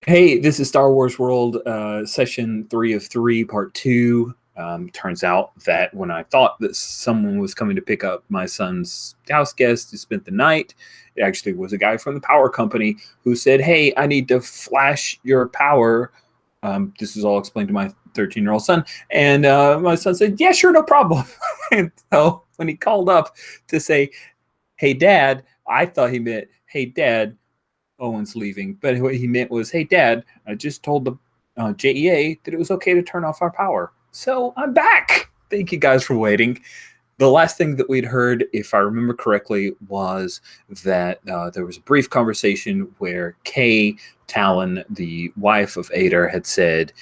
Hey, this is Star Wars World, session 3 of 3, part 2. Turns out that when I thought that someone was coming to pick up my son's house guest to spend the night, it actually was a guy from the power company who said, "Hey, I need to flash your power." This is all explained to my 13-year-old son. And my son said, "Yeah, sure, no problem." And so when he called up to say, "Hey, Dad," I thought he meant, "Hey, Dad, Owen's leaving," but what he meant was, "Hey, Dad, I just told the JEA that it was okay to turn off our power. So I'm back. Thank you guys for waiting." The last thing that we'd heard, if I remember correctly, was that there was a brief conversation where Kay Talon, the wife of Ader, had said,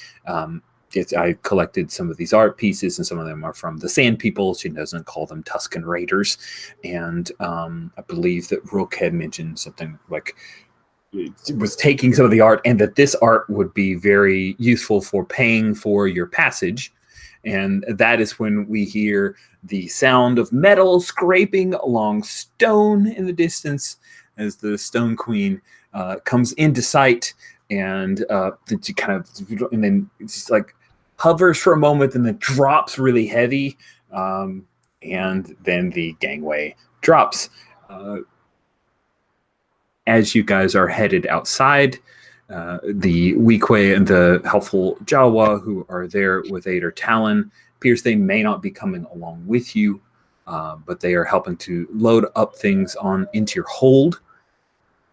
I collected some of these art pieces, and some of them are from the Sand People. She doesn't call them Tusken Raiders. And I believe that Rook had mentioned something like was taking some of the art, and that this art would be very useful for paying for your passage. And that is when we hear the sound of metal scraping along stone in the distance as the Stone Queen comes into sight, and she kind of, and then it's just like hovers for a moment and then drops really heavy, and then the gangway drops. As you guys are headed outside, the Weequay and the helpful Jawa who are there with Ader Talon appears they may not be coming along with you, but they are helping to load up things into your hold.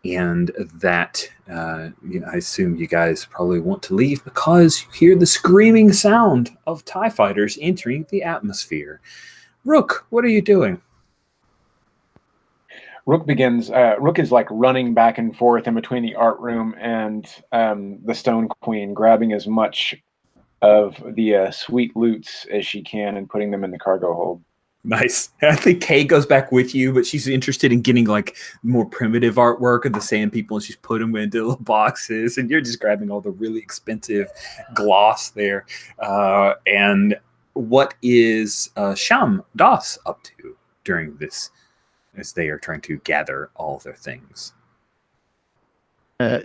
And that, I assume you guys probably want to leave because you hear the screaming sound of TIE fighters entering the atmosphere. Rook, what are you doing? Rook begins. Rook is like running back and forth in between the art room and the Stone Queen, grabbing as much of the sweet loots as she can and putting them in the cargo hold. Nice. I think Kay goes back with you, but she's interested in getting like more primitive artwork of the Sand People, and she's putting them into little boxes, and you're just grabbing all the really expensive gloss there. And what is Sham Das up to during this, as they are trying to gather all their things?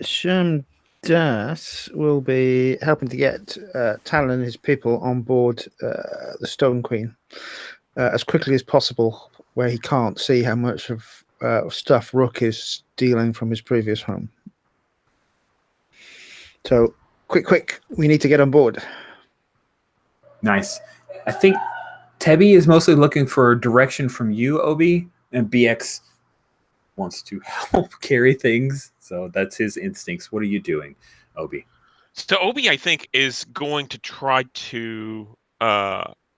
Sham Das will be helping to get Talon and his people on board the Stone Queen as quickly as possible, where he can't see how much of stuff Rook is stealing from his previous home. So, quick, we need to get on board. Nice. I think Tebby is mostly looking for direction from you, Obi, and BX wants to help carry things, so that's his instincts. What are you doing, Obi? So Obi, I think, is going to try to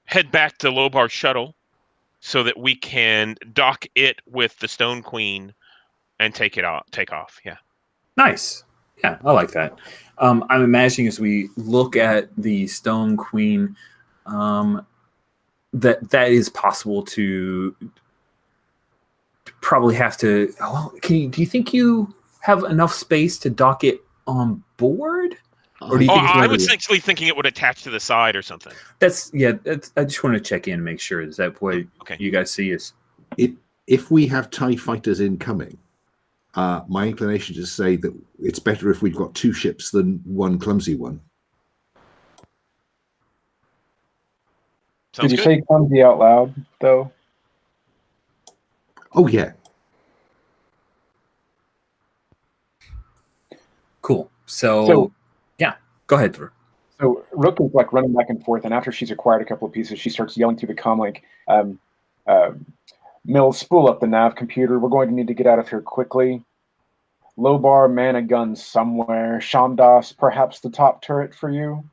head back to Lobar's shuttle so that we can dock it with the Stone Queen and take off. Yeah. Nice. Yeah, I like that. I'm imagining as we look at the Stone Queen, that is possible to probably have to. Well, do you think you have enough space to dock it on board? Or do you think I was actually thinking it would attach to the side or something. I just want to check in and make sure. Is that what you guys see? Is if we have TIE fighters incoming, my inclination is to say that it's better if we've got two ships than one clumsy one. Did you say clumsy out loud, though? Oh, yeah. Cool. So yeah, go ahead, Drew. So Rook is like running back and forth, and after she's acquired a couple of pieces, she starts yelling through the comlink, Mills, spool up the nav computer. We're going to need to get out of here quickly. Lobar, man a gun somewhere. Sham Das, perhaps the top turret for you?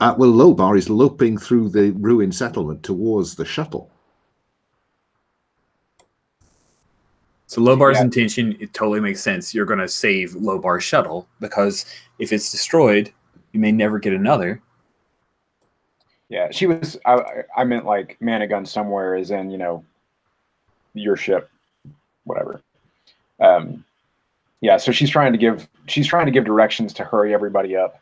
Well, Lobar is loping through the ruined settlement towards the shuttle. So Lobar's intention, it totally makes sense. You're going to save Lobar's shuttle, because if it's destroyed, you may never get another. Yeah, she was. I meant like man a gun somewhere, as in your ship, whatever. Yeah, so she's trying to give directions to hurry everybody up.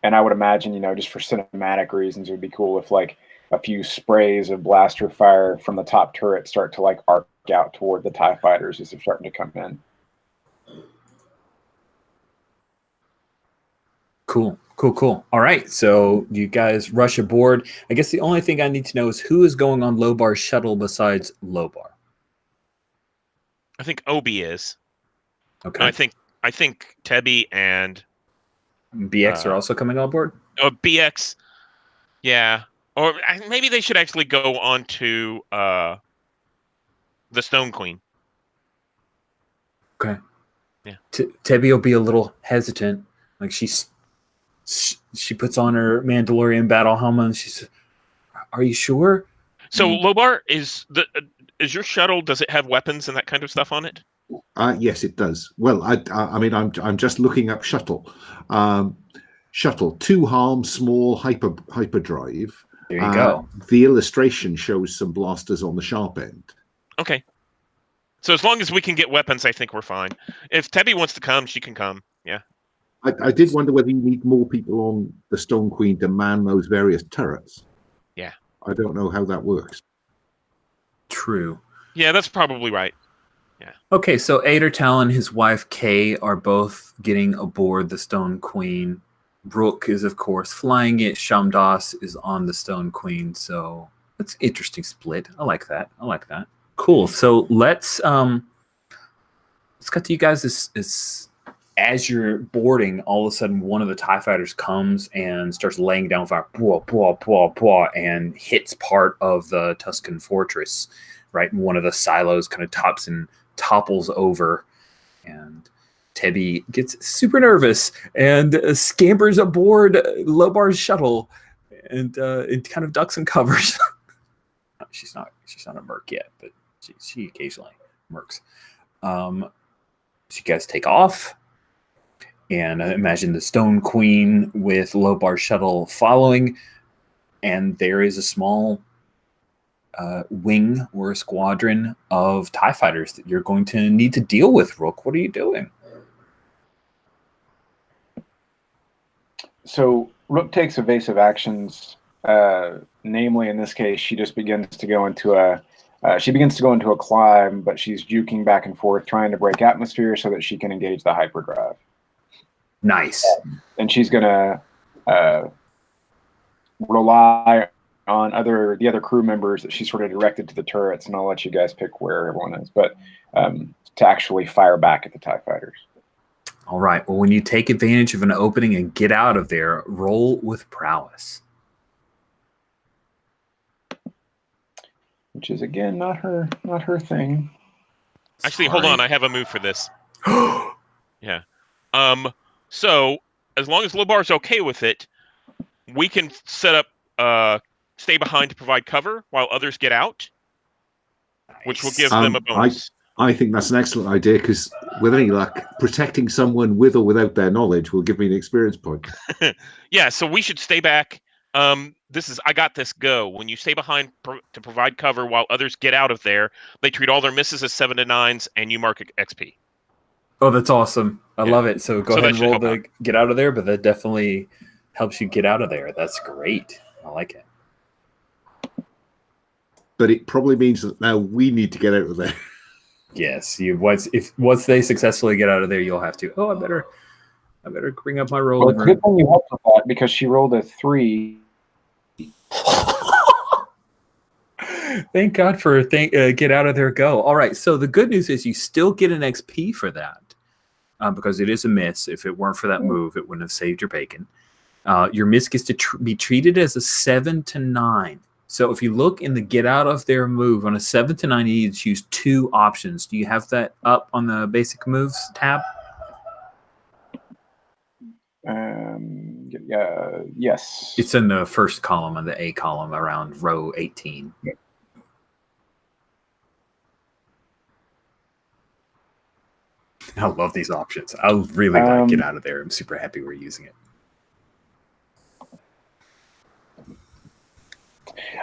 And I would imagine, just for cinematic reasons, it would be cool if like a few sprays of blaster fire from the top turret start to like arc out toward the TIE fighters as they're starting to come in. Cool. All right, so you guys rush aboard. I guess the only thing I need to know is who is going on Lobar's shuttle besides Lobar. I think Obi is. Okay. I think Tebby and BX are also coming on board. BX. Yeah, or maybe they should actually go on to the Stone Queen. Okay. Yeah. Tebby will be a little hesitant. Like she puts on her Mandalorian battle helmet and she says, "Are you sure?" So Lobar, is your shuttle? Does it have weapons and that kind of stuff on it? Yes, it does. Well, I mean, I'm just looking up shuttle. Shuttle 2 harm small hyperdrive. There you go. The illustration shows some blasters on the sharp end. Okay. So as long as we can get weapons, I think we're fine. If Tebby wants to come, she can come. Yeah. I did wonder whether you need more people on the Stone Queen to man those various turrets. Yeah. I don't know how that works. True. Yeah, that's probably right. Yeah. Okay, so Ader Tal and his wife Kay are both getting aboard the Stone Queen. Brooke is, of course, flying it. Shamdas is on the Stone Queen. So that's an interesting split. I like that. Cool. So let's cut to you guys as you're boarding. All of a sudden, one of the TIE fighters comes and starts laying down fire, blah, blah, blah, blah, and hits part of the Tuscan fortress. Right, and one of the silos kind of topples over, and Tebby gets super nervous and scampers aboard Lobar's shuttle, and it kind of ducks and covers. she's not a merc yet, but she occasionally mercs. So you guys take off, and I imagine the Stone Queen with Lobar's shuttle following, and there is a small wing or a squadron of TIE fighters that you're going to need to deal with. Rook, what are you doing? So Rook takes evasive actions. Namely, in this case, she just begins to go into a climb, but she's juking back and forth, trying to break atmosphere so that she can engage the hyperdrive. Nice. And she's gonna rely on the other crew members that she sort of directed to the turrets, and I'll let you guys pick where everyone is, but to actually fire back at the TIE fighters. All right. Well, when you take advantage of an opening and get out of there, roll with prowess. Which is again not her thing. Actually, hold on. I have a move for this. Yeah. So as long as Lobar's okay with it, we can set up stay behind to provide cover while others get out, which will give them a bonus. I think that's an excellent idea, because with any luck, protecting someone with or without their knowledge will give me an experience point. Yeah, so we should stay back. This is I got this go. When you stay behind to provide cover while others get out of there, they treat all their misses as 7 to 9s, and you mark XP. Oh, that's awesome. I love it. So go ahead and roll to get out of there, but that definitely helps you get out of there. That's great. I like it. But it probably means that now we need to get out of there. Yes, once they successfully get out of there, you'll have to. Oh, I better bring up my roll. Well, it's good thing you helped with that, because she rolled a 3. Thank God for get out of there, go. All right, so the good news is you still get an XP for that, because it is a miss. If it weren't for that move, it wouldn't have saved your bacon. Your miss gets to be treated as a 7 to 9. So if you look in the get out of there move on a 7 to 9, you need to choose 2 options. Do you have that up on the basic moves tab? Yes. It's in the first column of the A column around row 18. Yeah. I love these options. I really like get out of there. I'm super happy we're using it.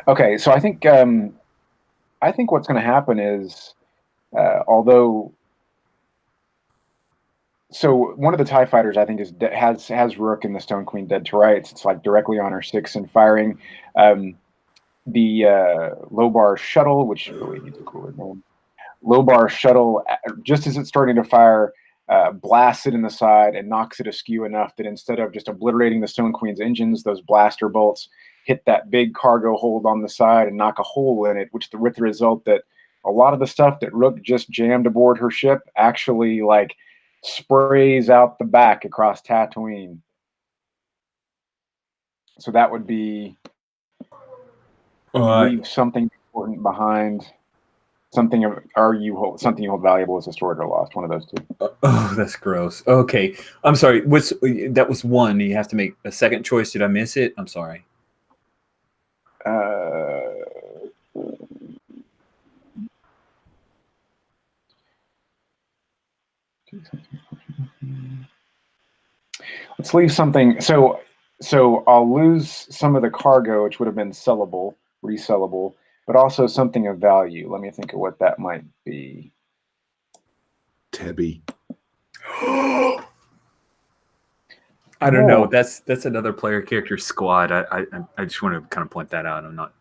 Okay, so I think what's going to happen is, so one of the TIE fighters I think has Rook and the Stone Queen dead to rights. It's like directly on her 6 and firing. the Lobar shuttle, which really needs a cooler name. Lobar shuttle, just as it's starting to fire, blasts it in the side and knocks it askew enough that instead of just obliterating the Stone Queen's engines, those blaster bolts hit that big cargo hold on the side and knock a hole in it, with the result that a lot of the stuff that Rook just jammed aboard her ship actually like sprays out the back across Tatooine. So that would be leave something important behind. Something you hold valuable as destroyed or lost. One of those two. Oh, that's gross. Okay, I'm sorry. That was one. You have to make a second choice. Did I miss it? I'm sorry. Let's leave something. So I'll lose some of the cargo, which would have been sellable, resellable, but also something of value. Let me think of what that might be. Tebby. I don't know. That's another player character squad. I just want to kind of point that out. I'm not.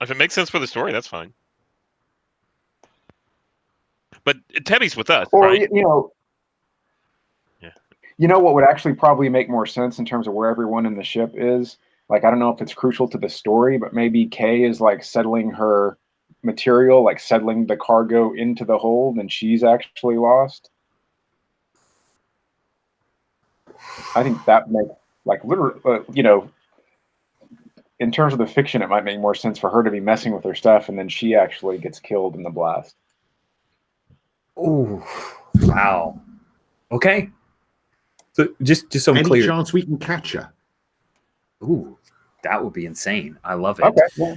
If it makes sense for the story, that's fine. But Tebby's with us, or, right? You know what would actually probably make more sense in terms of where everyone in the ship is? Like, I don't know if it's crucial to the story, but maybe Kay is like settling her material, like settling the cargo into the hold, and she's actually lost. I think that makes, like, literally, in terms of the fiction, it might make more sense for her to be messing with her stuff, and then she actually gets killed in the blast. Oh, wow. Okay. So just so I'm clear. Any chance we can catch her? Ooh, that would be insane. I love it. Okay. Yeah.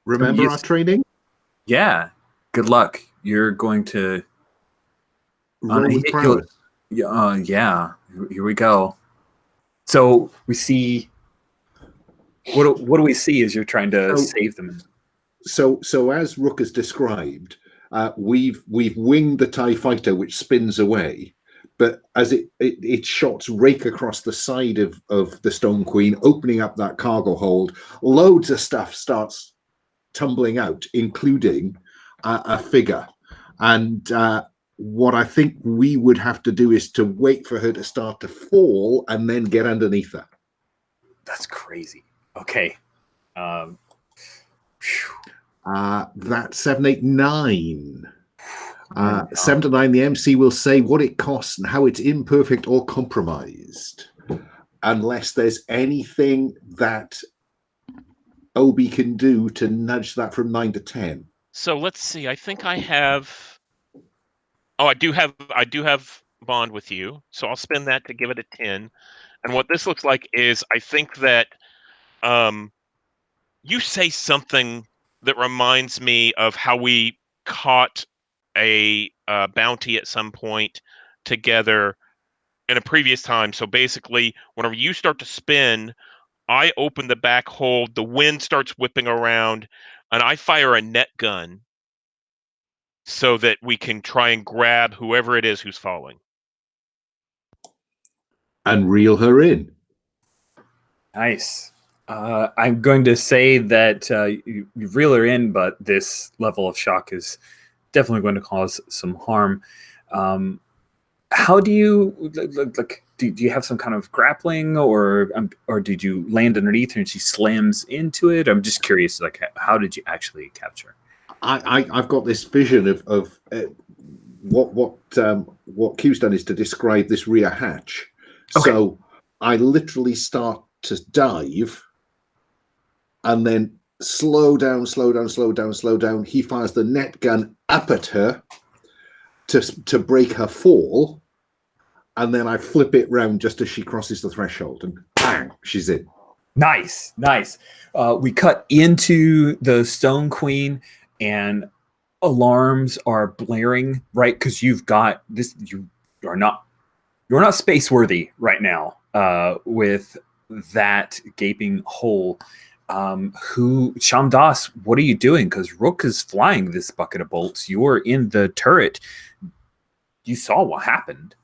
Remember our training? Yeah. Good luck. You're going to roll with prowess. Yeah. Here we go. So we see. What do we see as you're trying to save them? So as Rook has described, we've winged the TIE fighter, which spins away. But as its shots rake across the side of the Stone Queen, opening up that cargo hold, loads of stuff starts tumbling out, including a figure. And what I think we would have to do is to wait for her to start to fall and then get underneath her. That's crazy. Okay. That's 7, 8, 9. 7 to 9, the MC will say what it costs and how it's imperfect or compromised, unless there's anything that Obi can do to nudge that from 9 to 10. So let's see. I think I have. Oh, I do have bond with you, so I'll spend that to give it a 10. And what this looks like is, I think that you say something that reminds me of how we caught a bounty at some point together in a previous time. So basically, whenever you start to spin, I open the back hold, the wind starts whipping around, and I fire a net gun so that we can try and grab whoever it is who's falling. And reel her in. Nice. I'm going to say that you reel her in, but this level of shock is definitely going to cause some harm. How do you like? Do you have some kind of grappling, or did you land underneath her and she slams into it? I'm just curious. Like, how did you actually capture? I've got this vision of what Q's done is to describe this rear hatch. Okay. So I literally start to dive, and then slow down. He fires the net gun up at her to break her fall, and then I flip it round just as she crosses the threshold, and bang, she's in. Nice. We cut into the Stone Queen, and alarms are blaring, right? Because you've got this. You're not space worthy right now with that gaping hole. Shamdas, what are you doing? Because Rook is flying this bucket of bolts. You're in the turret. You saw what happened.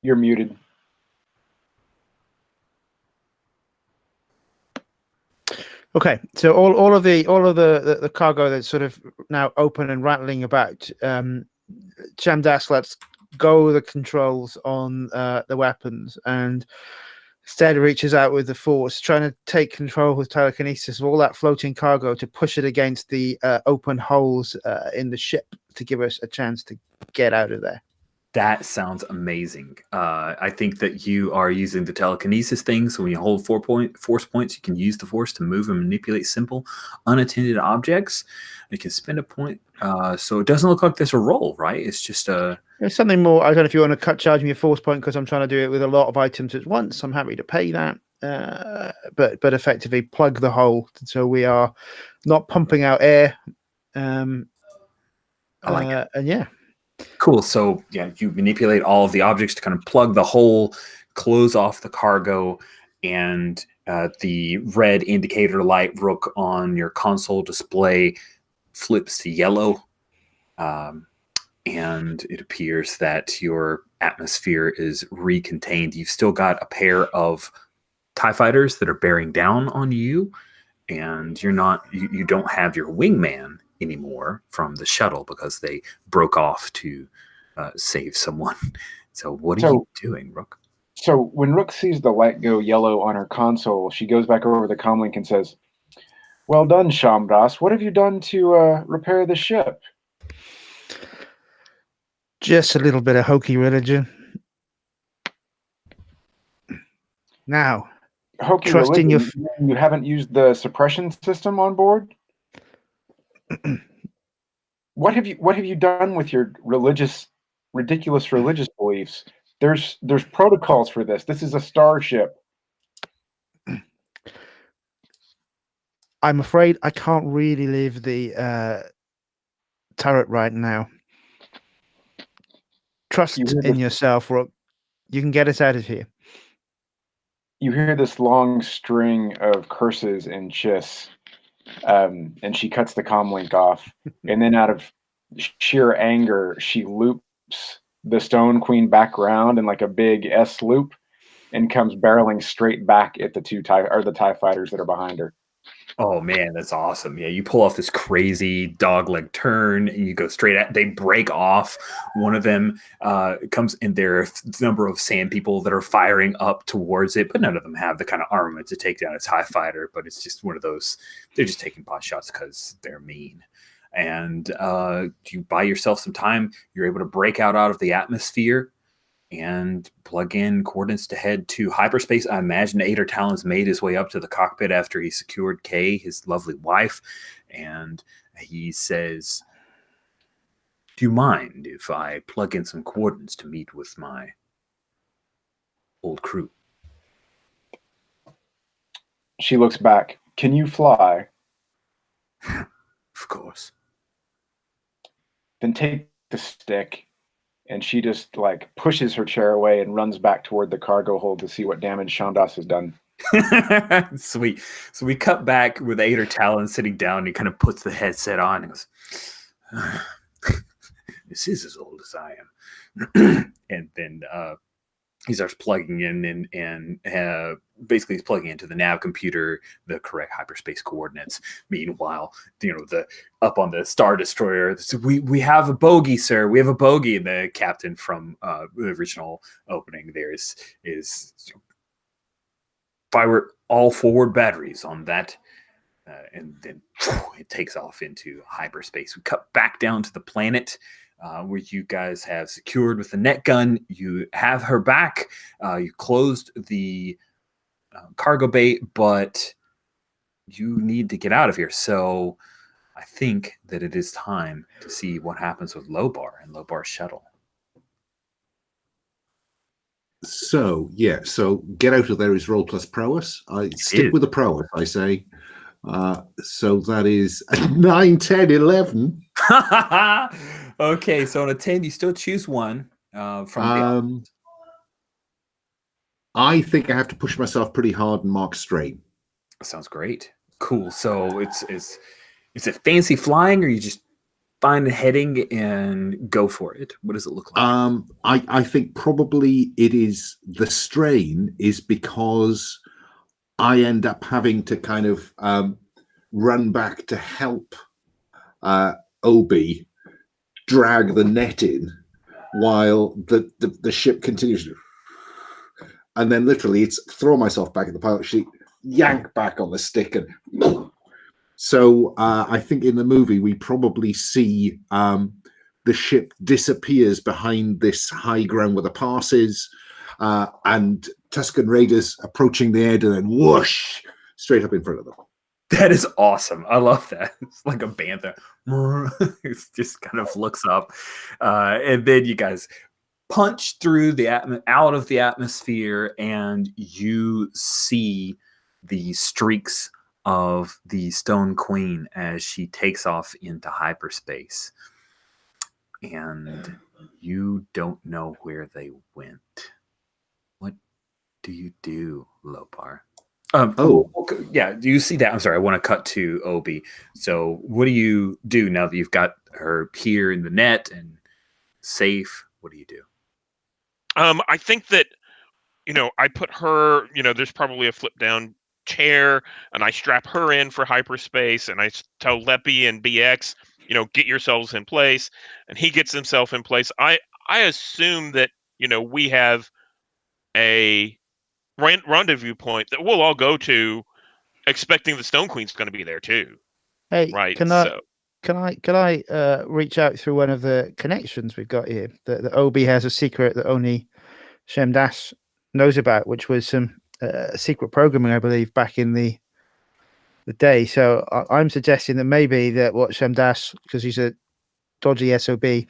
You're muted. Okay, so all of the cargo that's sort of now open and rattling about. Shamdas lets go the controls on the weapons and instead reaches out with the force, trying to take control with telekinesis of all that floating cargo to push it against the open holes in the ship to give us a chance to get out of there. That sounds amazing. I think that you are using the telekinesis thing. So when you hold force points, you can use the force to move and manipulate simple, unattended objects. You can spend a point. So it doesn't look like there's a roll, right? It's just a. There's something more. I don't know if you want to charge me a force point because I'm trying to do it with a lot of items at once. I'm happy to pay that. But effectively plug the hole so we are not pumping out air. I like it. And yeah. Cool. So yeah, you manipulate all of the objects to kind of plug the hole, close off the cargo, and the red indicator light, Rook, on your console display flips to yellow. And it appears that your atmosphere is recontained. You've still got a pair of TIE fighters that are bearing down on you, and you don't have your wingman anymore from the shuttle because they broke off to save someone. So what are you doing, Rook? So when Rook sees the light go yellow on her console, she goes back over the comlink and says, "Well done, Shamdas. What have you done to repair the ship?" Just a little bit of hokey religion. Now, Hokey trust in religion, you haven't used the suppression system on board? What have you done with your ridiculous religious beliefs? There's protocols for this. This is a starship. I'm afraid I can't really leave the turret right now. Trust in yourself, Rook. You can get us out of here. You hear this long string of curses and chiss, and she cuts the comlink off. And then out of sheer anger, she loops the Stone Queen back around in like a big S loop and comes barreling straight back at the TIE fighters that are behind her. Oh man, that's awesome. Yeah, you pull off this crazy dogleg turn and you go straight at, they break off. One of them comes in, there are a number of sand people that are firing up towards it, but none of them have the kind of armament to take down a TIE fighter, but it's just one of those, they're just taking pot shots because they're mean. And you buy yourself some time, you're able to break out of the atmosphere and plug in coordinates to head to hyperspace. I imagine Ader Talon's made his way up to the cockpit after he secured Kay, his lovely wife, and he says, "Do you mind if I plug in some coordinates to meet with my old crew?" She looks back. "Can you fly?" Of course. Then take the stick. And she just like pushes her chair away and runs back toward the cargo hold to see what damage Shamdas has done. Sweet. So we cut back with Ader Talon sitting down, and he kind of puts the headset on and goes, "This is as old as I am." And then he starts plugging in and basically he's plugging into the nav computer the correct hyperspace coordinates. Meanwhile, the up on the Star Destroyer, we have a bogey, sir. We have a bogey. And the captain from the original opening there is fire all forward batteries on that. And then it takes off into hyperspace. We cut back down to the planet where you guys have secured with the net gun. You have her back. You closed the cargo bay, but you need to get out of here. So I think that it is time to see what happens with Lobar and Lobar's shuttle. So, yeah, so get out of there is roll plus prowess. I stick with the prowess, I say. So that is 9, 10, 11. Okay, so on a 10, you still choose one from I think I have to push myself pretty hard and mark strain. Sounds great. Cool. So it's a fancy flying, or you just find a heading and go for it. What does it look like? I think probably it is the strain is because I end up having to kind of run back to help Obi drag the net in while the ship continues to, and then literally it's throw myself back in the pilot seat, yank back on the stick, and so I think in the movie we probably see the ship disappears behind this high ground where the pass is, and Tusken Raiders approaching the edge and then whoosh straight up in front of them. That is awesome. I love that. It's like a bantha. It just kind of looks up. And then you guys punch through out of the atmosphere, and you see the streaks of the Stone Queen as she takes off into hyperspace. And you don't know where they went. What do you do, Lopar? Yeah. Do you see that? I'm sorry. I want to cut to Obi. So, what do you do now that you've got her here in the net and safe? What do you do? I think that I put her. There's probably a flip down chair, and I strap her in for hyperspace, and I tell Leppy and BX, get yourselves in place, and he gets himself in place. I assume that we have a rendezvous point that we'll all go to, expecting the Stone Queen's going to be there too. Hey, right? Can I reach out through one of the connections we've got here? That Obi has a secret that only Shemdash knows about, which was some secret programming, I believe, back in the day. So I'm suggesting that maybe that what Shemdash, because he's a dodgy SOB,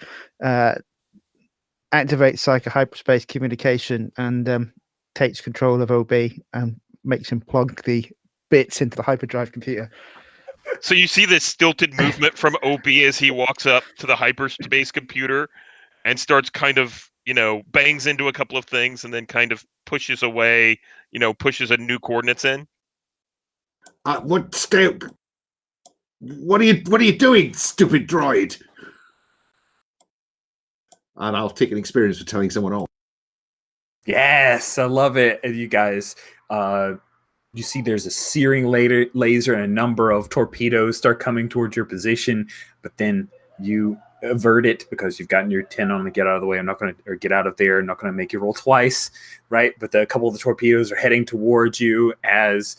activates hyperspace communication and takes control of OB and makes him plug the bits into the hyperdrive computer. So you see this stilted movement from OB as he walks up to the hyperspace computer and starts kind of, bangs into a couple of things and then kind of pushes away, pushes a new coordinates in. What are you doing, stupid droid? And I'll take an experience for telling someone off. Yes, I love it. And you guys, you see there's a searing laser and a number of torpedoes start coming towards your position, but then you avert it because you've gotten your 10 on the get out of the way. Or get out of there. I'm not going to make you roll twice, right? But a couple of the torpedoes are heading towards you as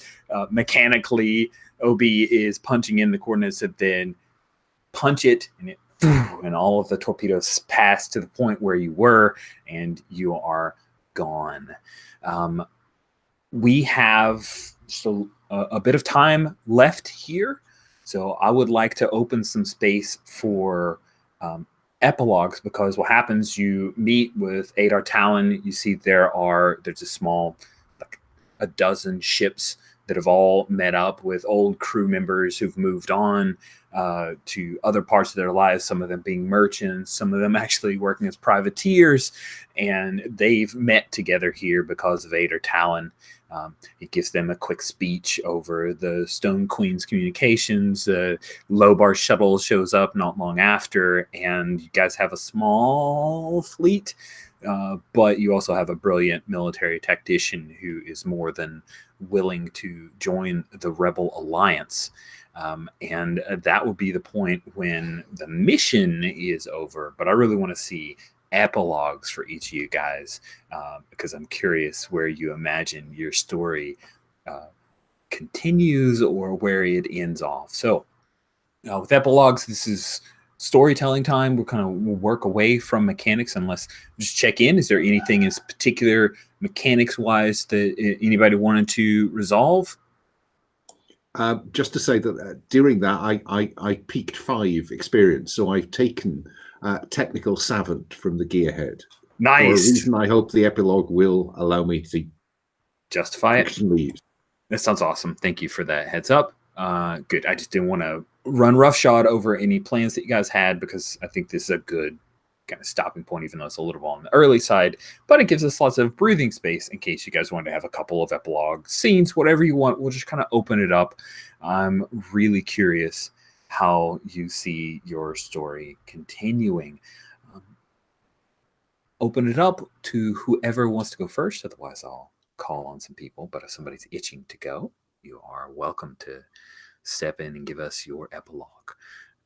mechanically OB is punching in the coordinates and then punch it, and all of the torpedoes pass to the point where you were, and you are gone. We have a bit of time left here, so I would like to open some space for epilogues, because what happens, you meet with Adar Talon. You see there's a small, like a dozen ships that have all met up with old crew members who've moved on to other parts of their lives, some of them being merchants, some of them actually working as privateers, and they've met together here because of Adar Talon. He gives them a quick speech over the Stone Queen's communications. Lobar shuttle shows up not long after, and you guys have a small fleet, but you also have a brilliant military tactician who is more than willing to join the Rebel Alliance. And that will be the point when the mission is over. But I really want to see epilogues for each of you guys, because I'm curious where you imagine your story continues or where it ends off. So with epilogues, this is storytelling time. We'll work away from mechanics, unless just check in. Is there anything in particular mechanics wise that anybody wanted to resolve? Just to say that during that I peaked 5 experience, so I've taken technical savant from the gearhead. Nice. For a reason I hope the epilogue will allow me to justify it. Use. That sounds awesome. Thank you for that heads up. Good. I just didn't want to run roughshod over any plans that you guys had, because I think this is a good kind of stopping point, even though it's a little on the early side, but it gives us lots of breathing space in case you guys want to have a couple of epilogue scenes, whatever you want. We'll just kind of open it up. I'm really curious how you see your story continuing. Open it up to whoever wants to go first. Otherwise, I'll call on some people. But if somebody's itching to go, you are welcome to step in and give us your epilogue.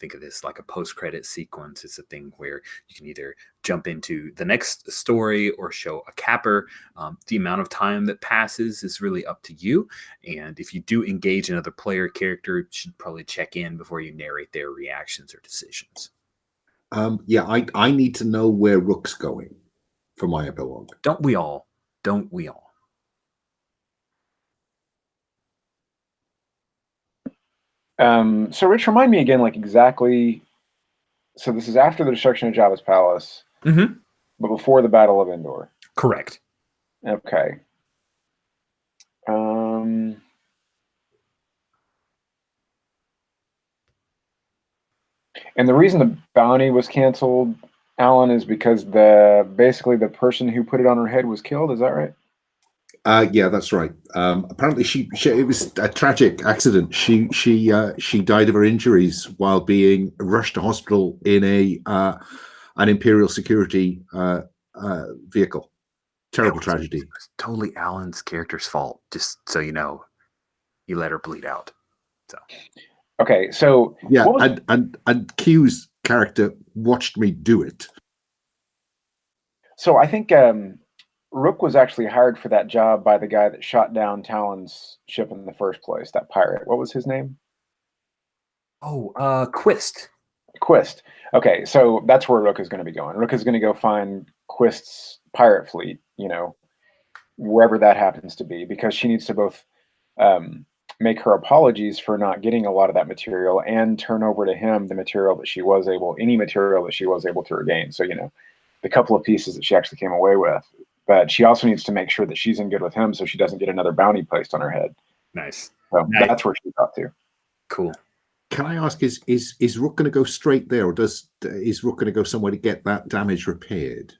Think of this like a post-credit sequence. It's a thing where you can either jump into the next story or show a capper. The amount of time that passes is really up to you. And if you do engage another player character, you should probably check in before you narrate their reactions or decisions. I need to know where Rook's going for my epilogue. Don't we all? Don't we all? So Rich, remind me again, like exactly. So this is after the destruction of Jabba's palace, but before the Battle of Endor. Correct. Okay. And the reason the bounty was canceled, Alan, is because basically the person who put it on her head was killed. Is that right? Yeah, that's right. Apparently, it was a tragic accident. She died of her injuries while being rushed to hospital in an Imperial security vehicle. Terrible tragedy. It's totally Alan's character's fault. Just so you know, he let her bleed out. So okay, so yeah, and Q's character watched me do it. So I think Rook was actually hired for that job by the guy that shot down Talon's ship in the first place, that pirate. What was his name? Oh, Quist. Quist. Okay, so that's where Rook is going to be going. Rook is going to go find Quist's pirate fleet, wherever that happens to be, because she needs to both make her apologies for not getting a lot of that material and turn over to him any material that she was able to regain. So, the couple of pieces that she actually came away with. But she also needs to make sure that she's in good with him so she doesn't get another bounty placed on her head. Nice. So that's where she got to. Cool. Can I ask, is Rook going to go straight there, or is Rook going to go somewhere to get that damage repaired?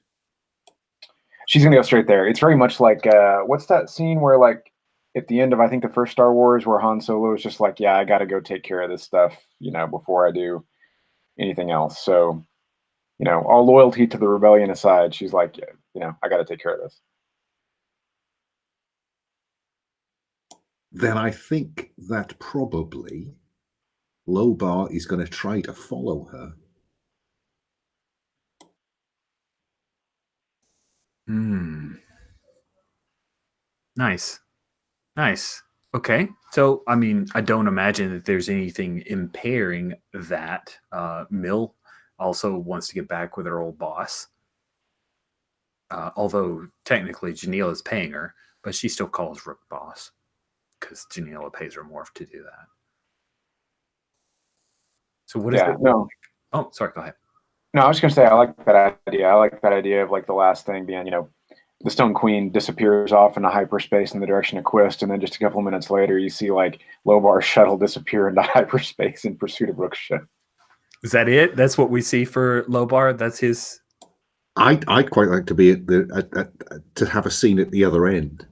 She's going to go straight there. It's very much like, what's that scene where, like, at the end of, I think, the first Star Wars, where Han Solo is just like, yeah, I got to go take care of this stuff, before I do anything else. So, all loyalty to the rebellion aside, she's like, yeah, I got to take care of this. Then I think that probably Lobar is going to try to follow her. Nice. Okay. So, I mean, I don't imagine that there's anything impairing that. Mill also wants to get back with her old boss. Although technically Janela is paying her, but she still calls Rook boss because Janela pays her more to do that. So what is it? No. Oh, sorry. Go ahead. No, I was going to say I like that idea. I like that idea of like the last thing being, the Stone Queen disappears off into hyperspace in the direction of Quist, and then just a couple of minutes later, you see like Lobar's shuttle disappear into hyperspace in pursuit of Rook's ship. Is that it? That's what we see for Lobar? That's his. I'd quite like to be to have a scene at the other end.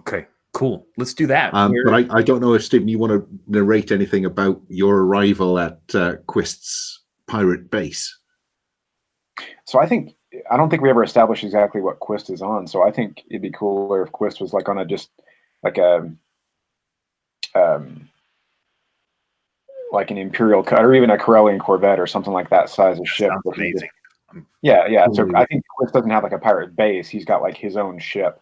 Okay, cool. Let's do that. But I don't know if, Stephen, you want to narrate anything about your arrival at Quist's pirate base. So I don't think we ever established exactly what Quist is on. So I think it'd be cooler if Quist was like on like an Imperial or even a Corellian Corvette or something like that size of ship. Amazing. Yeah. So I think Quist doesn't have like a pirate base. He's got like his own ship,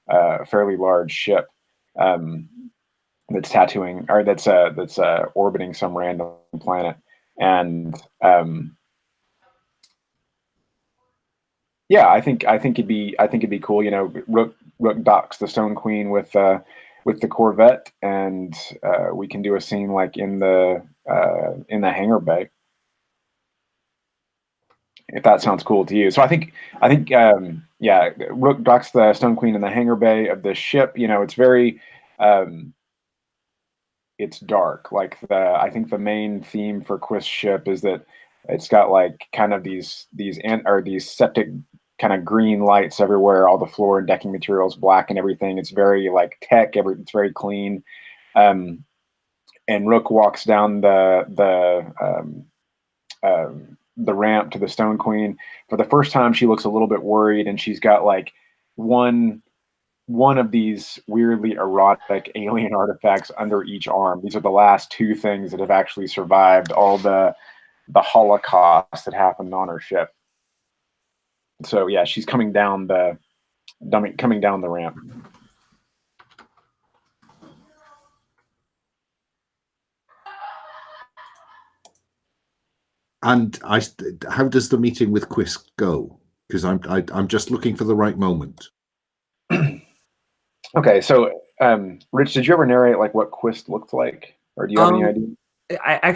a fairly large ship that's tattooing or that's orbiting some random planet. And yeah, I think it'd be cool. Rook docks the Stone Queen with the Corvette, and we can do a scene like in the hangar bay, if that sounds cool to you. So I think Rook docks the Stone Queen in the hangar bay of the ship. It's very it's dark. Like I think the main theme for Quist's ship is that it's got like kind of these septic kind of green lights everywhere. All the floor and decking materials black and everything. It's very like tech. It's very clean. Rook walks down the ramp to the Stone Queen. For the first time, she looks a little bit worried, and she's got like one of these weirdly erotic alien artifacts under each arm. These are the last two things that have actually survived all the Holocaust that happened on her ship. So yeah, she's coming down the ramp. And how does the meeting with Quist go? Because I'm just looking for the right moment. Okay, so Rich, did you ever narrate like what Quist looked like, or do you have any idea? I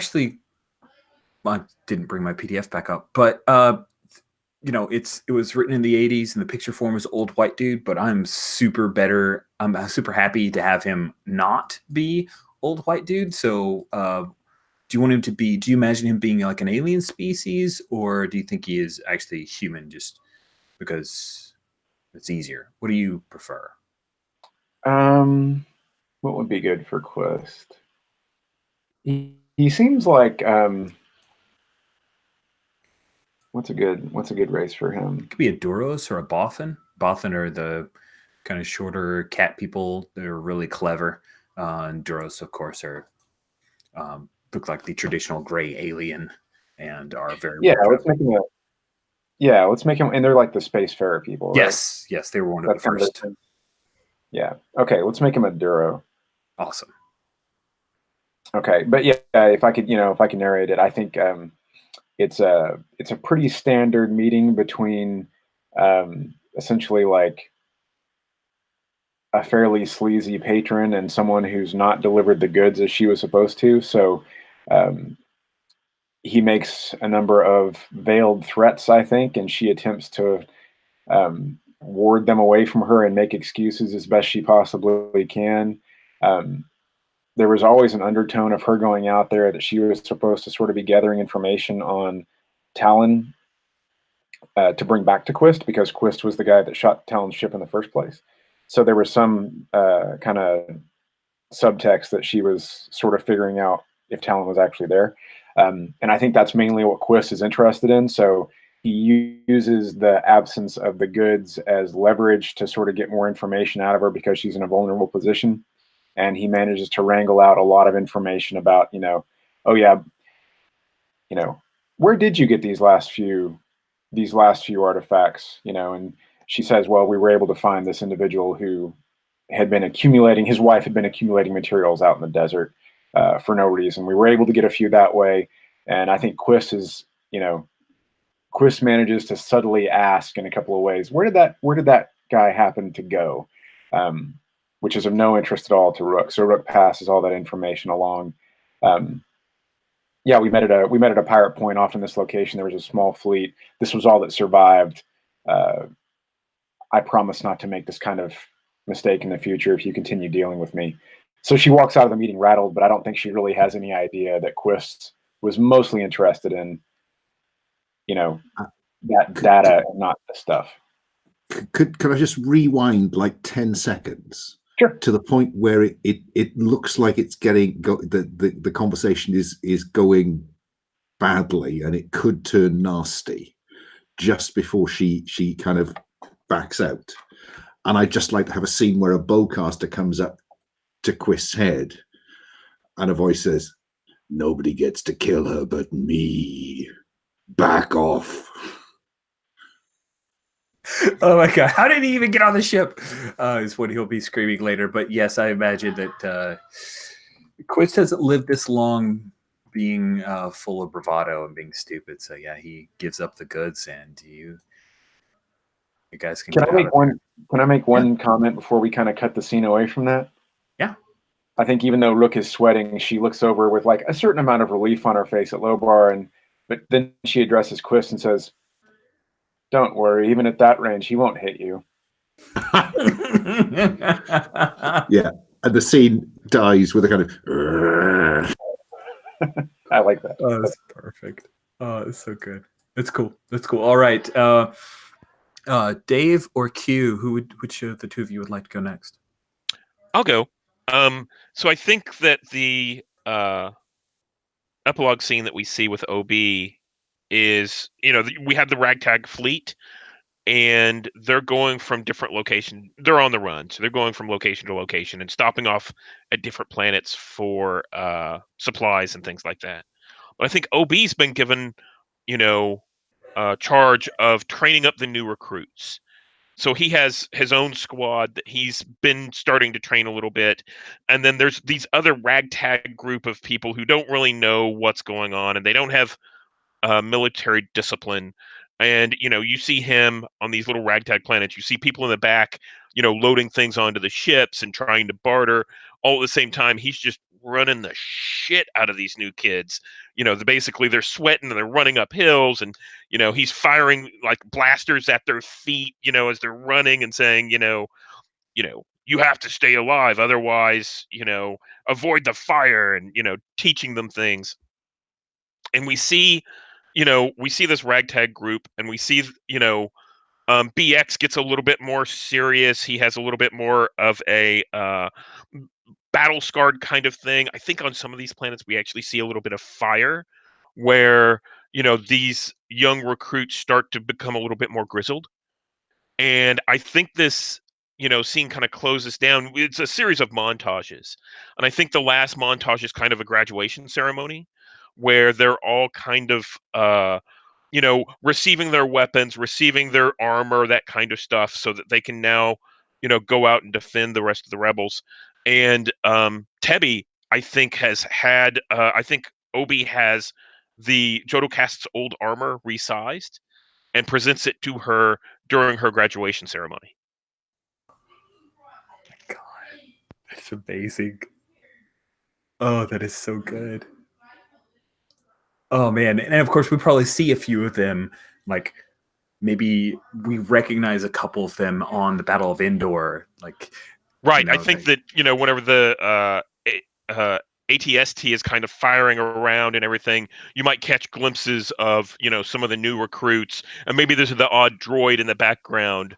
didn't bring my PDF back up, but it was written in the 80s and the picture form is old white dude, but I'm super happy to have him not be old white dude. So do you imagine him being like an alien species, or do you think he is actually human just because it's easier? What do you prefer? What would be good for Quist? He seems like what's a good race for him? It could be a Duros or a Bothan. Bothan are the kind of shorter cat people. They're really clever. And Duros, of course, are look like the traditional gray alien and are very let's make him, and they're like the spacefarer people, right? Yes, they were one of the first. Yeah. Okay, let's make him a Duro. Awesome. Okay, but yeah, if I could narrate it, I think it's a pretty standard meeting between essentially like a fairly sleazy patron and someone who's not delivered the goods as she was supposed to. So he makes a number of veiled threats, I think, and she attempts to ward them away from her and make excuses as best she possibly can. There was always an undertone of her going out there that she was supposed to sort of be gathering information on Talon to bring back to Quist, because Quist was the guy that shot Talon's ship in the first place. So there was some kind of subtext that she was sort of figuring out if Talon was actually there. And I think that's mainly what Quist is interested in. So he uses the absence of the goods as leverage to sort of get more information out of her because she's in a vulnerable position. And he manages to wrangle out a lot of information about, where did you get these last few artifacts? And she says, well, we were able to find this individual who had been his wife had been accumulating materials out in the desert for no reason. We were able to get a few that way. And I think Quist manages to subtly ask in a couple of ways, where did that guy happen to go? Which is of no interest at all to Rook. So Rook passes all that information along. We met at a pirate point off in this location. There was a small fleet. This was all that survived. I promise not to make this kind of mistake in the future if you continue dealing with me. So she walks out of the meeting rattled, but I don't think she really has any idea that Quist was mostly interested in, that data and not the stuff. Could I just rewind like 10 seconds? Sure. To the point where it looks like it's the conversation is going badly and it could turn nasty just before she kind of backs out. And I'd just like to have a scene where a bowcaster comes up to Quist's head and a voice says, "Nobody gets to kill her but me. Back off." Oh my god, how did he even get on the ship? Is what he'll be screaming later. But yes, I imagine that Quist hasn't lived this long being full of bravado and being stupid. So yeah, he gives up the goods, and you guys can. Can I make one comment before we kind of cut the scene away from that? Yeah. I think even though Rook is sweating, she looks over with like a certain amount of relief on her face at Lobar, but then she addresses Quist and says, "Don't worry, even at that range, he won't hit you." Yeah, and the scene dies with a kind of. I like that. Oh, that's perfect. Oh, it's so good. It's cool. That's cool. All right, Dave or Q, which of the two of you would like to go next? I'll go. So I think that the epilogue scene that we see with OB is, we have the ragtag fleet, and they're going from different locations. They're on the run, so they're going from location to location and stopping off at different planets for supplies and things like that. But I think OB's been given, charge of training up the new recruits. So he has his own squad that he's been starting to train a little bit. And then there's these other ragtag group of people who don't really know what's going on, and they don't have military discipline. And, you see him on these little ragtag planets. You see people in the back, loading things onto the ships and trying to barter. All at the same time, he's just running the shit out of these new kids. Basically they're sweating and they're running up hills, and, he's firing like blasters at their feet, as they're running, and saying, you have to stay alive. Otherwise, avoid the fire, and, teaching them things. And we see this ragtag group, and we see, BX gets a little bit more serious. He has a little bit more of a battle scarred kind of thing. I think on some of these planets we actually see a little bit of fire, where these young recruits start to become a little bit more grizzled. And I think this scene kind of closes down. It's a series of montages, and I think the last montage is kind of a graduation ceremony, where they're all kind of receiving their weapons, receiving their armor, that kind of stuff, so that they can now go out and defend the rest of the rebels. And Tebby, I think, has had I think Obi has the Jodocast's old armor resized and presents it to her during her graduation ceremony. God, that's amazing. Oh, that is so good. Oh man, and of course we probably see a few of them. Like maybe we recognize a couple of them on the Battle of Endor. Like, right. I think that whenever the ATST is kind of firing around and everything, you might catch glimpses of some of the new recruits, and maybe there's the odd droid in the background,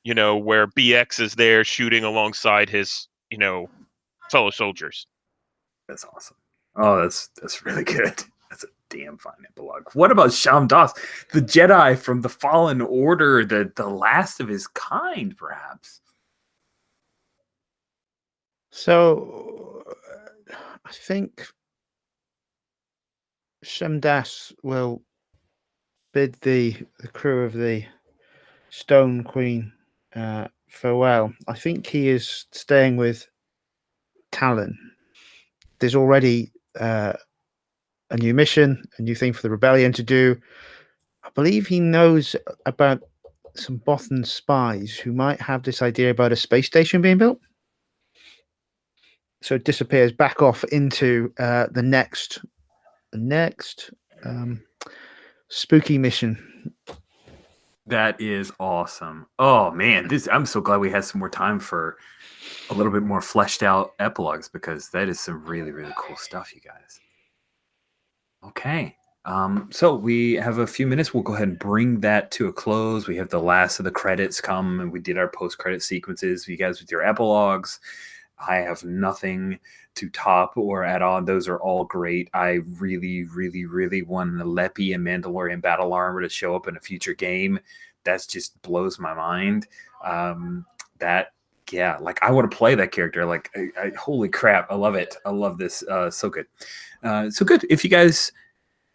where BX is there shooting alongside his fellow soldiers. That's awesome. Oh, that's really good. That's a damn fine epilogue. What about Sham Das, the Jedi from the Fallen Order, the last of his kind, perhaps? So I think Sham Das will bid the crew of the Stone Queen farewell. I think he is staying with Talon. There's already a new mission, a new thing for the rebellion to do. I believe he knows about some Bothan spies who might have this idea about a space station being built. So it disappears back off into the next spooky mission. That is awesome. Oh man, I'm so glad we had some more time for a little bit more fleshed out epilogues, because that is some really, really cool stuff, you guys. Okay. So we have a few minutes. We'll go ahead and bring that to a close. We have the last of the credits come, and we did our post-credit sequences. You guys with your epilogues, I have nothing to top or add on. Those are all great. I really, really, really want Lepi and Mandalorian battle armor to show up in a future game. That just blows my mind. Like I want to play that character. Like, holy crap, I love it. I love this. So good. So good. If you guys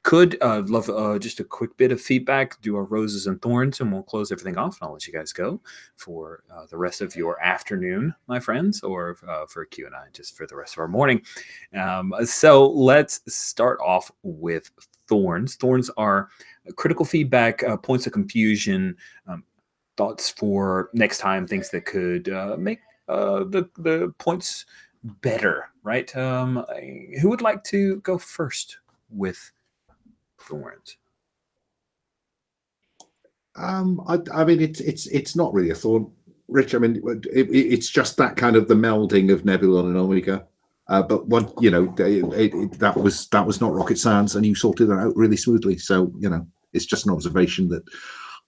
could love just a quick bit of feedback, do our roses and thorns, and we'll close everything off, and I'll let you guys go for the rest of your afternoon, my friends, or for Q&A, just for the rest of our morning. So let's start off with thorns. Thorns are critical feedback, points of confusion, thoughts for next time, things that could make the points better, right? Who would like to go first with thorns? I mean, it's not really a thorn, Rich. I mean, it's just that kind of the melding of Nebula and Omega. But one, that was not rocket science, and you sorted that out really smoothly. So it's just an observation that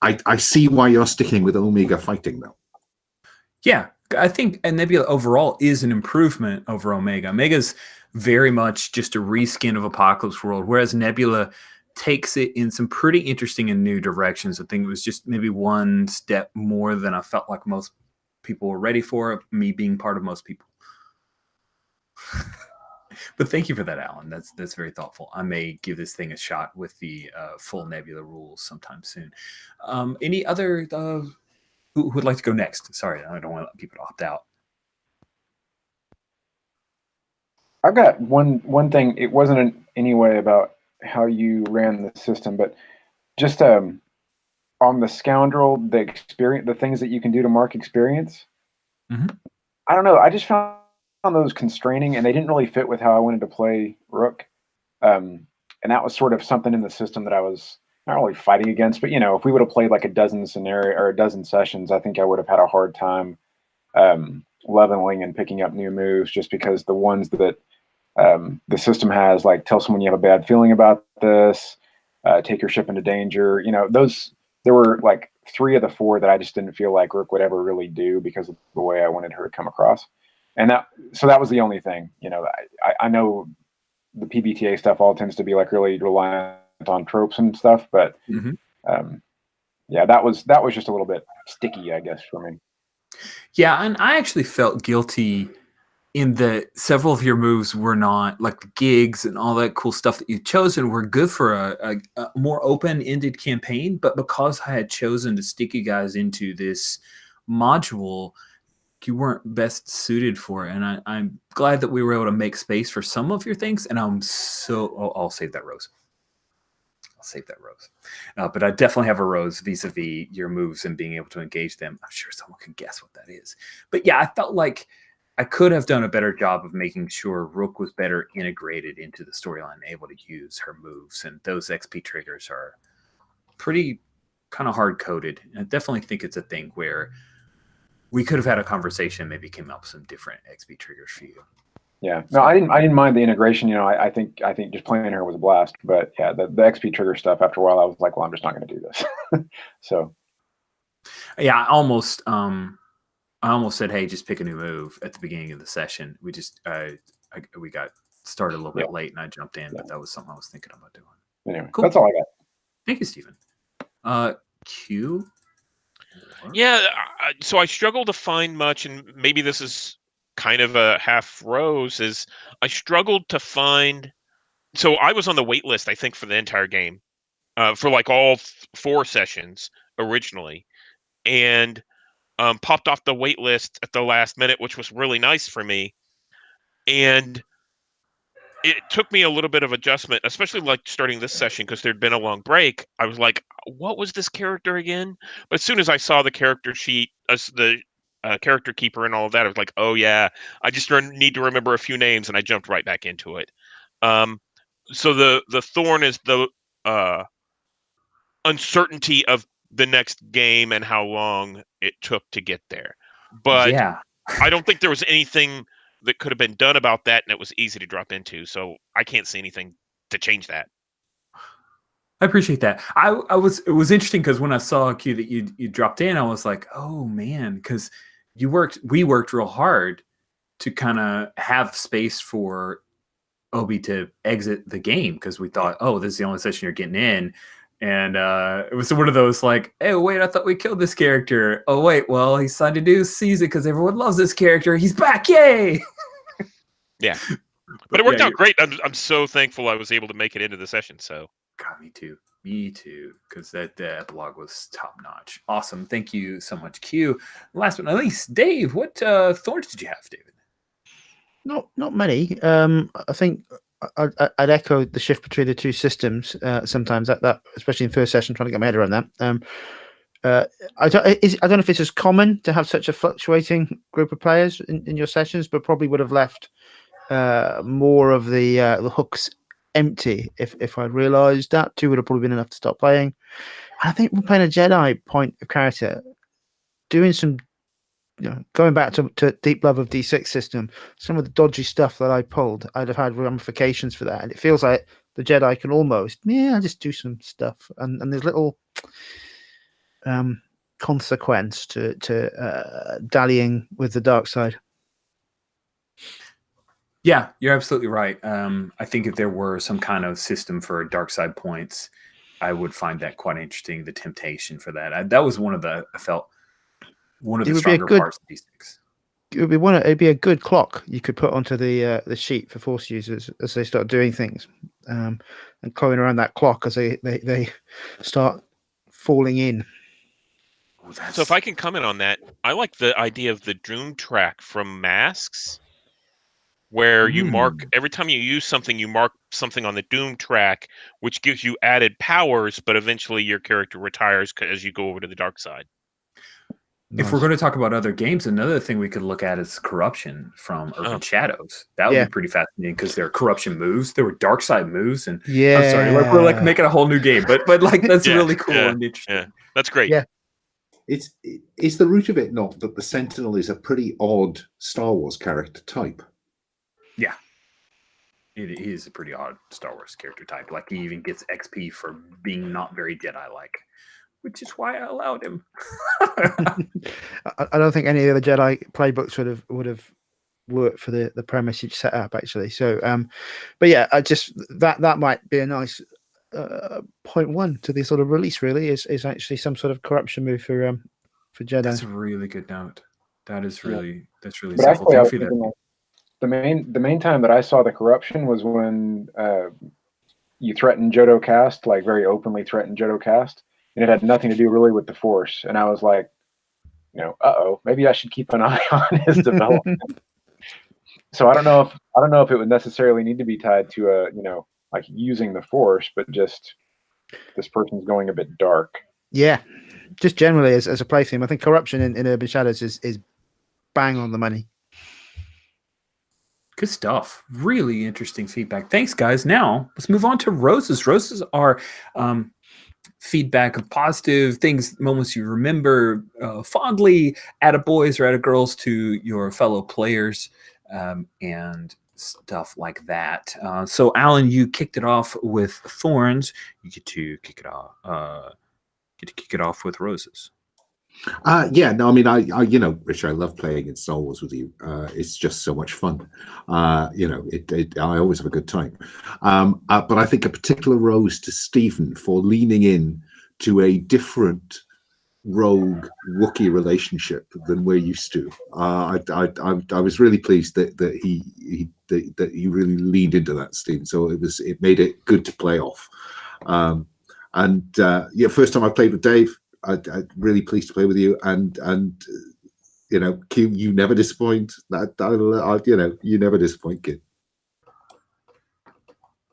I see why you're sticking with Omega fighting, though. Yeah, I think Nebula overall is an improvement over Omega. Omega's very much just a reskin of Apocalypse World, whereas Nebula takes it in some pretty interesting and new directions. I think it was just maybe one step more than I felt like most people were ready for, me being part of most people. But thank you for that, Alan. That's very thoughtful. I may give this thing a shot with the full Nebula rules sometime soon. Any other who would like to go next? Sorry, I don't want to let people opt out. I've got one thing. It wasn't in any way about how you ran the system, but just on the scoundrel, the things that you can do to mark experience. Mm-hmm. I don't know. I just found those constraining, and they didn't really fit with how I wanted to play Rook. And that was sort of something in the system that I was not really fighting against. But if we would have played like a dozen sessions, I think I would have had a hard time leveling and picking up new moves, just because the ones that the system has, like tell someone you have a bad feeling about this, take your ship into danger. There were like 3 of the 4 that I just didn't feel like Rook would ever really do because of the way I wanted her to come across. And that was the only thing. I know the PBTA stuff all tends to be like really reliant on tropes and stuff, but that was just a little bit sticky, I guess, for me. Yeah, and I actually felt guilty in that several of your moves were not like the gigs and all that cool stuff that you'd chosen were good for a more open-ended campaign, but because I had chosen to stick you guys into this module, you weren't best suited for it. And I'm glad that we were able to make space for some of your things. And I'll save that rose. But I definitely have a rose vis-a-vis your moves and being able to engage them. I'm sure someone can guess what that is. But yeah, I felt like I could have done a better job of making sure Rook was better integrated into the storyline, able to use her moves. And those XP triggers are pretty kind of hard-coded. And I definitely think it's a thing where we could have had a conversation, maybe came up with some different XP triggers for you. Yeah, no, I didn't mind the integration. I think just playing her was a blast. But yeah, the XP trigger stuff, after a while, I was like, well, I'm just not going to do this. So yeah, I almost said, hey, just pick a new move at the beginning of the session. We just we got started a little bit late, and I jumped in, but that was something I was thinking about doing. Anyway, cool. That's all I got. Thank you, Stephen. Q. Yeah, so I struggle to find much, and maybe this is kind of a half rose, is I struggled to find. So I was on the wait list, I think, for the entire game, for like all 4 sessions originally, and popped off the wait list at the last minute, which was really nice for me. And it took me a little bit of adjustment, especially like starting this session, because there'd been a long break. I was like, what was this character again? But as soon as I saw the character sheet, the character keeper and all of that, I was like, oh yeah, I just need to remember a few names, and I jumped right back into it. So the thorn is the uncertainty of the next game and how long it took to get there. But yeah, I don't think there was anything that could have been done about that, and it was easy to drop into. So I can't see anything to change that. I appreciate that. It was interesting because when I saw Q that you dropped in, I was like, oh man, because we worked real hard to kind of have space for Obi to exit the game, because we thought, oh, this is the only session you're getting in. And it was one of those like, hey, wait, I thought we killed this character. Oh, wait, well, he decided to do season because everyone loves this character. He's back, yay! Yeah. But it worked out great. I'm so thankful I was able to make it into the session. So, God, me too, because that epilogue was top notch. Awesome, thank you so much, Q. Last but not least, Dave, what thorns did you have, David? Not many. I think I'd echo the shift between the 2 systems. Sometimes that especially in first session, trying to get my head around that. I don't know if it's as common to have such a fluctuating group of players in your sessions, but probably would have left more of the hooks empty if I'd realised that. 2 would have probably been enough to stop playing. And I think we're playing a Jedi point of character, doing some, going back to Deep Love of D6 system, some of the dodgy stuff that I pulled, I'd have had ramifications for that. And it feels like the Jedi can almost, just do some stuff. And there's little consequence to dallying with the dark side. Yeah, you're absolutely right. I think if there were some kind of system for dark side points, I would find that quite interesting. The temptation for that. That was one of the stronger parts of D6. It'd be a good clock you could put onto the sheet for Force users as they start doing things, and clowing around that clock as they start falling in. So if I can comment on that, I like the idea of the Doom track from Masks, where you mark every time you use something, you mark something on the Doom track, which gives you added powers, but eventually your character retires as you go over to the dark side. If we're going to talk about other games, another thing we could look at is corruption from Urban Shadows. That would be pretty fascinating because there are corruption moves, there were dark side moves, and I'm sorry, like we're like making a whole new game, but like that's really cool and interesting. Yeah, that's great. Yeah. Is the root of it not that the Sentinel is a pretty odd Star Wars character type? Yeah. It is a pretty odd Star Wars character type. Like he even gets XP for being not very Jedi-like, which is why I allowed him. I don't think any of the Jedi playbooks would have worked for the premise you set up, actually. So, but yeah, I just that might be a nice point one to the sort of release. Really, is actually some sort of corruption move for Jedi. That's a really good note. That's really But simple. actually, I Thank was you for thinking, that. like, the main time that I saw the corruption was when you threatened Jodo Cast, like very openly threatened Jodo Cast, and it had nothing to do really with the Force. And I was like, maybe I should keep an eye on his development. So I don't know if it would necessarily need to be tied to like using the Force, but just this person's going a bit dark. Yeah, just generally as a play theme, I think corruption in Urban Shadows is bang on the money. Good stuff. Really interesting feedback. Thanks, guys. Now let's move on to roses. Roses are feedback of positive things, moments you remember fondly, attaboys or attagirls to your fellow players, and stuff like that. So, Alan, you kicked it off with thorns. You get to kick it off with roses. Yeah, no, I mean, I Richard, I love playing in Star Wars with you. It's just so much fun. I always have a good time. But I think a particular rose to Stephen for leaning in to a different rogue Wookiee relationship than we're used to. I was really pleased that you really leaned into that, Stephen. So it made it good to play off. First time I played with Dave. I'm really pleased to play with you, and Q, you never disappoint. You never disappoint, kid.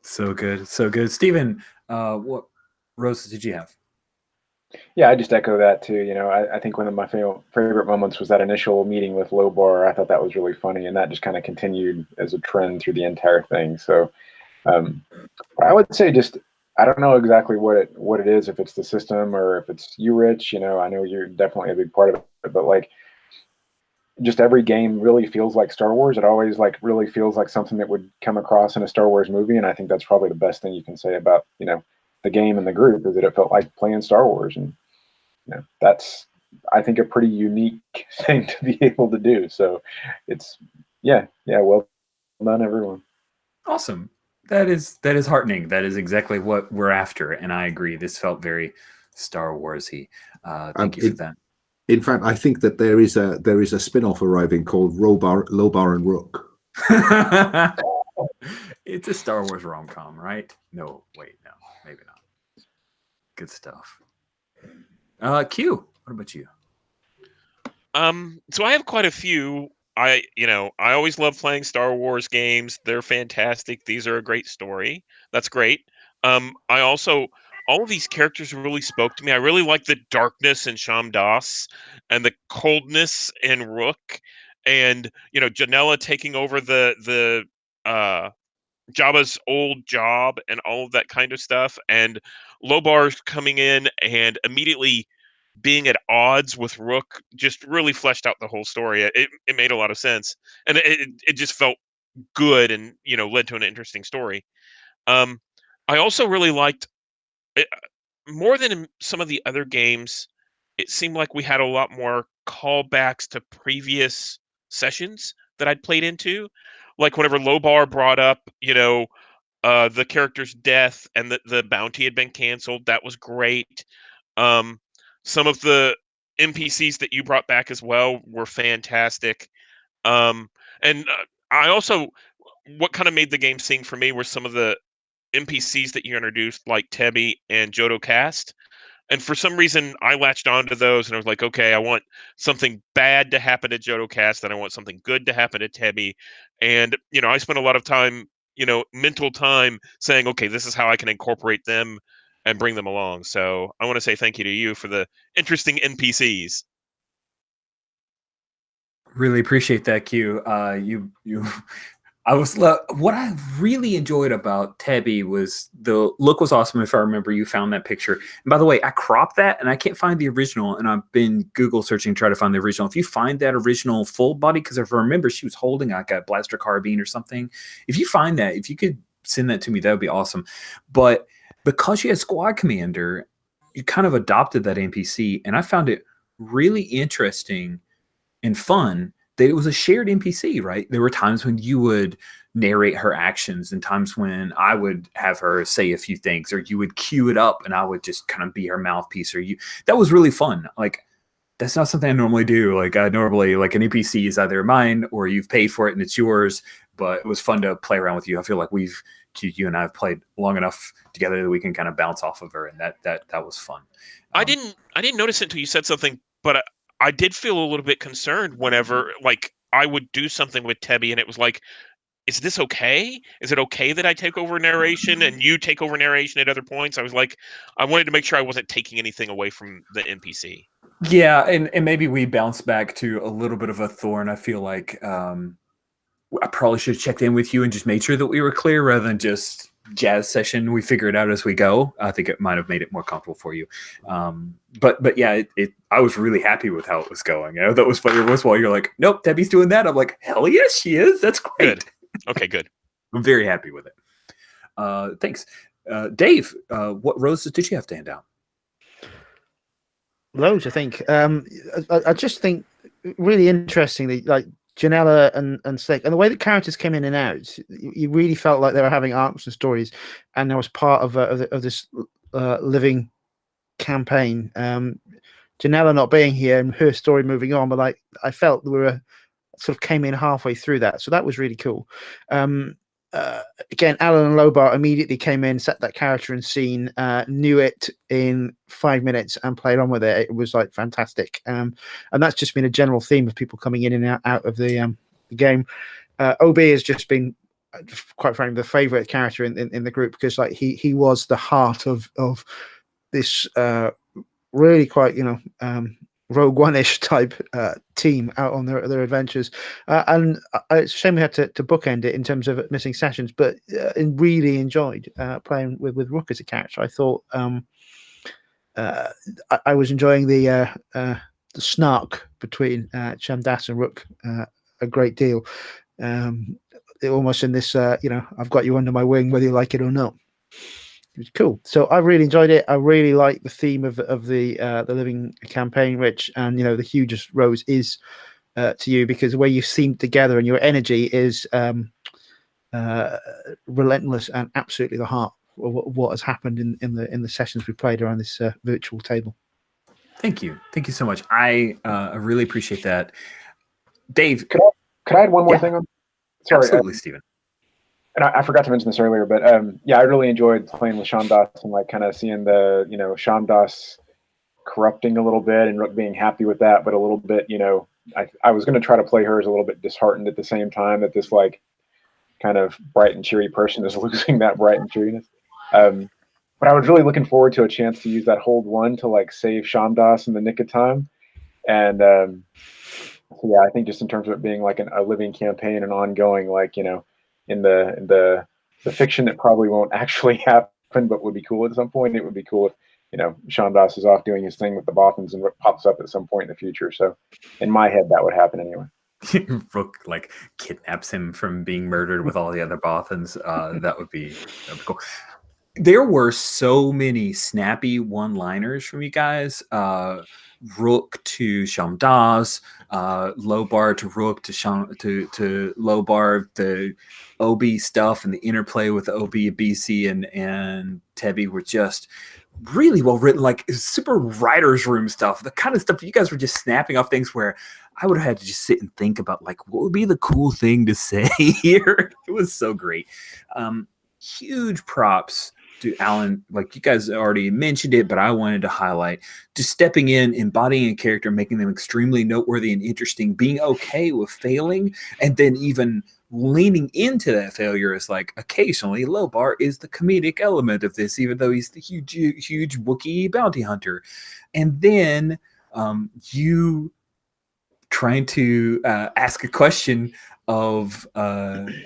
So good, so good, Stephen. What roses did you have? Yeah, I just echo that too. I think one of my favorite moments was that initial meeting with Lobar. I thought that was really funny, and that just kind of continued as a trend through the entire thing. So, I would say just. I don't know exactly what it is, if it's the system or if it's you, Rich. I know you're definitely a big part of it, but like, just every game really feels like Star Wars. It always really feels like something that would come across in a Star Wars movie, and I think that's probably the best thing you can say about the game and the group is that it felt like playing Star Wars, and that's I think a pretty unique thing to be able to do. So it's well done, everyone. Awesome. That is heartening. That is exactly what we're after, and I agree. This felt very Star Warsy. Thank you for that. In fact, I think that there is a spin-off arriving called Lobar and Rook. It's a Star Wars rom-com, right? No, wait, no, maybe not. Good stuff. Q, what about you? So I have quite a few. I always love playing Star Wars games. They're fantastic. These are a great story. That's great. I also all of these characters really spoke to me. I really like the darkness in Sham Das and the coldness in Rook, and Janella taking over the Jabba's old job and all of that kind of stuff, and Lobar's coming in and immediately being at odds with Rook just really fleshed out the whole story. It made a lot of sense, and it just felt good, and led to an interesting story. I also really liked it, more than in some of the other games. it seemed like we had a lot more callbacks to previous sessions that I'd played into. Like whenever Lobar brought up, the character's death and the bounty had been canceled, that was great. Some of the NPCs that you brought back as well were fantastic. And I also, what kind of made the game sing for me were some of the NPCs that you introduced, like Tebby and Jodo Cast. And for some reason, I latched onto those, and I was like, okay, I want something bad to happen to Jodo Cast, and I want something good to happen to Tebby. And I spent a lot of time, mental time, saying, okay, this is how I can incorporate them and bring them along. So I want to say thank you to you for the interesting NPCs. Really appreciate that, Q. What I really enjoyed about Tebby was the look was awesome. If I remember, you found that picture. And by the way, I cropped that and I can't find the original. And I've been Google searching to try to find the original. If you find that original full body, because if I remember, she was holding like a blaster carbine or something. If you find that, if you could send that to me, that would be awesome. But because she had squad commander, you kind of adopted that NPC, and I found it really interesting and fun that it was a shared NPC, right? There were times when you would narrate her actions and times when I would have her say a few things, or you would cue it up and I would just kind of be her mouthpiece, that was really fun. Like, that's not something I normally do. Like, I normally, like, an NPC is either mine or you've paid for it and it's yours, but it was fun to play around with you. I feel like you and I have played long enough together that we can kind of bounce off of her, and that was fun. I didn't notice it until you said something, but I did feel a little bit concerned whenever, like, I would do something with Tebby and it was like, is this okay? Is it okay that I take over narration and you take over narration at other points? I was like, I wanted to make sure I wasn't taking anything away from the NPC. Yeah, and maybe we bounce back to a little bit of a thorn. I feel like I probably should have checked in with you and just made sure that we were clear rather than just jazz session. We figure it out as we go. I think it might have made it more comfortable for you. But yeah, I was really happy with how it was going. That was funny. Once while you're like, nope, Debbie's doing that. I'm like, hell yes, she is. That's great. Good. Okay, good. I'm very happy with it. Thanks. Dave, what roses did you have to hand out? Loads, I think. I just think really interestingly, like Janella and Slick, and the way that characters came in and out, you really felt like they were having arcs and stories, and there was part of this living campaign. Janella not being here and her story moving on, but like I felt we were sort of came in halfway through that, so that was really cool. Again, Alan and Lobar immediately came in, set that character and scene, knew it in 5 minutes and played on with it. It was like fantastic. And that's just been a general theme of people coming in and out of the game. OB has just been, quite frankly, the favorite character in the group, because like he was the heart of this really quite, Rogue One-ish type team out on their adventures, and it's a shame we had to bookend it in terms of missing sessions, but really enjoyed playing with Rook as a character. I thought I was enjoying the snark between Chamdas and Rook a great deal. Almost in this, I've got you under my wing, whether you like it or not. It was cool. So I really enjoyed it. I really like the theme of the living campaign, Rich, and the hugest rose is to you, because the way you seem together and your energy is relentless and absolutely the heart of what has happened in the sessions we played around this virtual table. Thank you so much. I really appreciate that, Dave. Could I add one more thing on? Sorry, absolutely, Stephen. And I forgot to mention this earlier, but yeah, I really enjoyed playing with Shamdas and like kind of seeing the Shamdas corrupting a little bit and Rook being happy with that, but a little bit, I was going to try to play her as a little bit disheartened at the same time that this like kind of bright and cheery person is losing that bright and cheeriness. But I was really looking forward to a chance to use that hold one to like save Shamdas in the nick of time. And so yeah, I think just in terms of it being like a living campaign and ongoing, like, in the fiction that probably won't actually happen, but would be cool at some point. It would be cool if Shamdas is off doing his thing with the Bothans and Rook pops up at some point in the future. So in my head, that would happen anyway. Rook like kidnaps him from being murdered with all the other Bothans. That would be cool. There were so many snappy one-liners from you guys. Rook to Shamdaz, Lobar to Rook to Lobar, the OB stuff and the interplay with OB, BC, and Tebby were just really well written, like super writer's room stuff. The kind of stuff you guys were just snapping off things where I would have had to just sit and think about, like, what would be the cool thing to say here. It was so great. Huge props to Alan. Like, you guys already mentioned it, but I wanted to highlight just stepping in, embodying a character, making them extremely noteworthy and interesting, being okay with failing, and then even leaning into that failure is like, occasionally Lobar is the comedic element of this, even though he's the huge Wookiee bounty hunter. And then you trying to ask a question of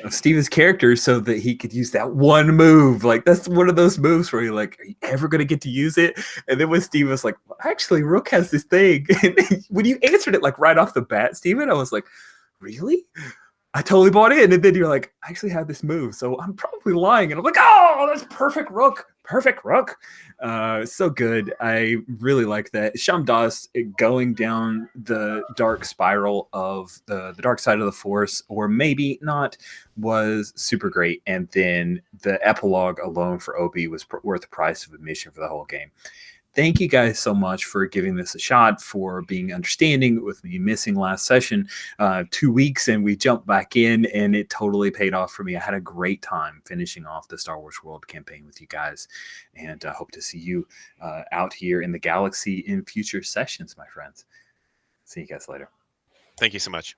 Steven's character so that he could use that one move. Like, that's one of those moves where you're like, are you ever going to get to use it? And then when Steven was like, well, actually, Rook has this thing. And when you answered it like right off the bat, Steven, I was like, really? I totally bought in. And then you're like, I actually have this move, so I'm probably lying. And I'm like, oh, that's perfect Rook. Perfect Rook. So good. I really like that. Shamdaz going down the dark spiral of the dark side of the Force, or maybe not, was super great. And then the epilogue alone for OB was worth the price of admission for the whole game. Thank you guys so much for giving this a shot, for being understanding with me missing last session 2 weeks, and we jumped back in, and it totally paid off for me. I had a great time finishing off the Star Wars World campaign with you guys, and I hope to see you out here in the galaxy in future sessions, my friends. See you guys later. Thank you so much.